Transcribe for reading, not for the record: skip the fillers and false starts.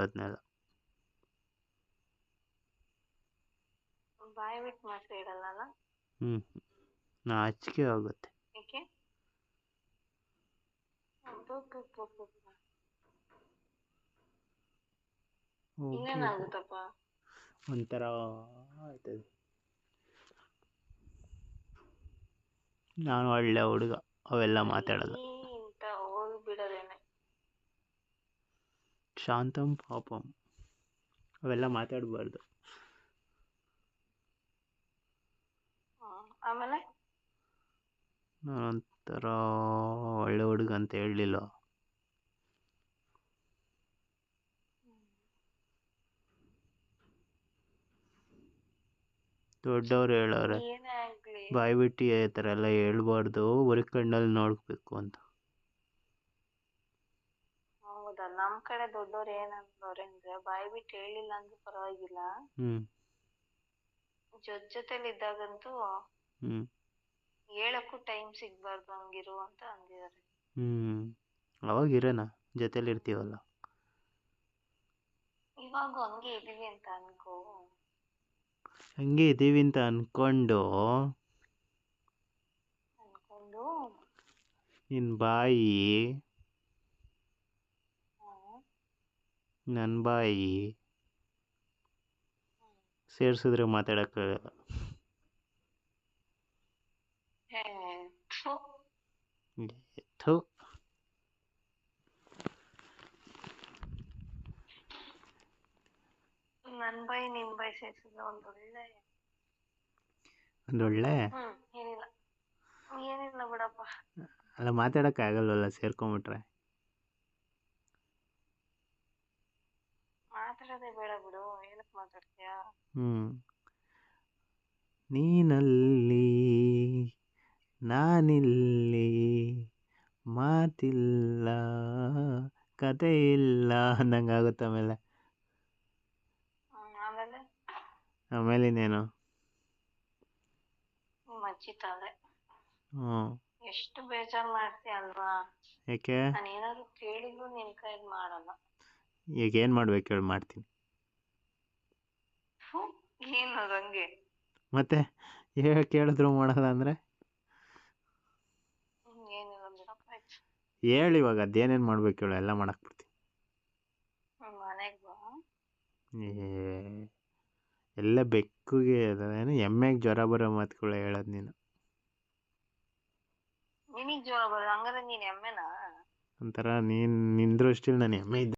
ಹೇಳೋದ್ನೆಲ್ಲ. ಬಾಯಿ ಬಿಟ್ಟು ಮಾತ್ರ ಇಡಲ್ಲ. ಹ್ಞೂ ನಾಚಿಕೆ ಆಗುತ್ತೆ. ಏಕೆ? ಇನ್ನೇನಾಗುತ್ತಪ್ಪ? ಒಂಥರ ಆಯ್ತದೆ. ನಾನು ಒಳ್ಳೆ ಹುಡುಗ, ಅವೆಲ್ಲ ಮಾತಾಡಲ್ಲ. ಇಂತ ಹೋಗಿ ಬಿಡೋದೇನೆ. ಶಾಂತಂ ಪಾಪಂ, ಅವೆಲ್ಲ ಮಾತಾಡಬಾರ್ದು. ಆಮೇಲೆ ನಾನೊಂಥರ ಒಳ್ಳೆ ಹುಡುಗ ಅಂತ ಹೇಳಲಿಲ್ಲ. ದೊಡ್ಡವ್ರು ಹೇಳೋರೆ ಏನೇ ಆಗ್ಲಿ ಬಾಯಿ ಬಿಟ್ಟು ಈ ಥರ ಎಲ್ಲ ಹೇಳ್ಬಾರ್ದು, ಬರೀ ಕಣ್ಣಲ್ಲಿ ನೋಡ್ಬೇಕು ಅಂತ. ಹೌದಾ? ನಮ್ ಕಡೆ ದೊಡ್ಡವ್ರು ಏನಂದವ್ರೆ ಅಂದ್ರೆ, ಬಾಯಿ ಬಿಟ್ಟು ಹೇಳಿಲ್ಲ ಅಂದ್ರೂ ಪರವಾಗಿಲ್ಲ, ಜೊತೆಲಿ ಇದ್ದಾಗಂತೂ ಹೇಳಕ್ಕೂ ಟೈಮ್ ಸಿಗ್ಬಾರ್ದು ಹಂಗಿರು ಅಂತ ಅಂದಿದ್ದಾರೆ. ಅವಾಗ ಇರೋಣ, ಜೊತೆಲಿ ಇರ್ತೀವಲ್ಲ. ಇವಾಗ ಹಂಗೆ ಇದೀವಿ ಅಂತ ಅನ್ಕೋ. ಹಂಗೆ ಇದೀವಿ ಅಂತ ಅನ್ಕೊಂಡು ನಿನ್ನ ಬಾಯಿ ನನ್ನ ಬಾಯಿ ಸೇರ್ಸಿದ್ರೆ ಮಾತಾಡೋಕ್ಕಾಗಲ್ಲ. ನನ್ನ ಬಾಯಿ ನಿನ್ ಬಾಯಿ ಸೇರ್ಸಿದ್ರೆ ಒಂದೊಳ್ಳೆ ಏನಿಲ್ಲ ಬಿಡಪ್ಪ. ಅಲ್ಲ ಮಾತಾಡೋಕ್ಕಾಗಲ್ವಲ್ಲ ಸೇರ್ಕೊಂಬಿಟ್ರೆ. ಮಾತಾಡೋದೇ ಬೇಡ ಬಿಡು, ಏನಕ್ಕೆ ಮಾತಾಡ್ತೀಯ? ನೀನಲ್ಲಿ ನಾನಿಲ್ಲಿ, ಮಾತಿಲ್ಲ ಕತೆ ಇಲ್ಲ ಅನ್ನಂಗಾಗುತ್ತೆ. ಆಮೇಲೆ ಇನ್ನೇನು? ಮಜ್ಜಿ ತಲೆ ಎಷ್ಟು ಬೇಜಾರು ಮಾಡ್ತೀಯ ಅಲ್ವಾ? ಯಾಕೆ? ನಾನು ಏನಾದ್ರು ಕೇಳಿದ್ರು ನಿನ್ ಕೈಲಿ ಮಾಡಲ್ಲ. ಈಗ ಏನು ಮಾಡ್ಬೇಕು ಹೇಳಿ, ಮಾಡ್ತೀನಿ. ಏನು ಹಂಗೆ? ಮತ್ತೆ ಕೇಳಿದ್ರು ಮಾಡಲ್ಲ ಅಂದರೆ ಏನಿಲ್ಲ ಬಿಡಪ್ಪ. ಹೇಳಿ ಇವಾಗ ಅದೇನೇನು ಮಾಡ್ಬೇಕು ಹೇಳು, ಎಲ್ಲ ಮಾಡಕ್ಕೆ ಬಿಡ್ತೀನಿ. ಮನೆಗೆ ಬಾ. ಎಲ್ಲ ಬೆಕ್ಕುಗೆ ಏನು ಎಮ್ಮೆಗೆ ಜ್ವರ ಬರೋ ಮಾತುಗಳು ಹೇಳೋದು ನೀನು. ನಿನಗೆ ಜ್ವರ ಬರೋದು ಹಂಗಾರೆ ನೀನು ಎಮ್ಮೆನಾ? ಒಂಥರ ನಿನ್ನ ದೃಷ್ಟಿಲಿ ನಾನು ಎಮ್ಮೆ ಇದ್ದ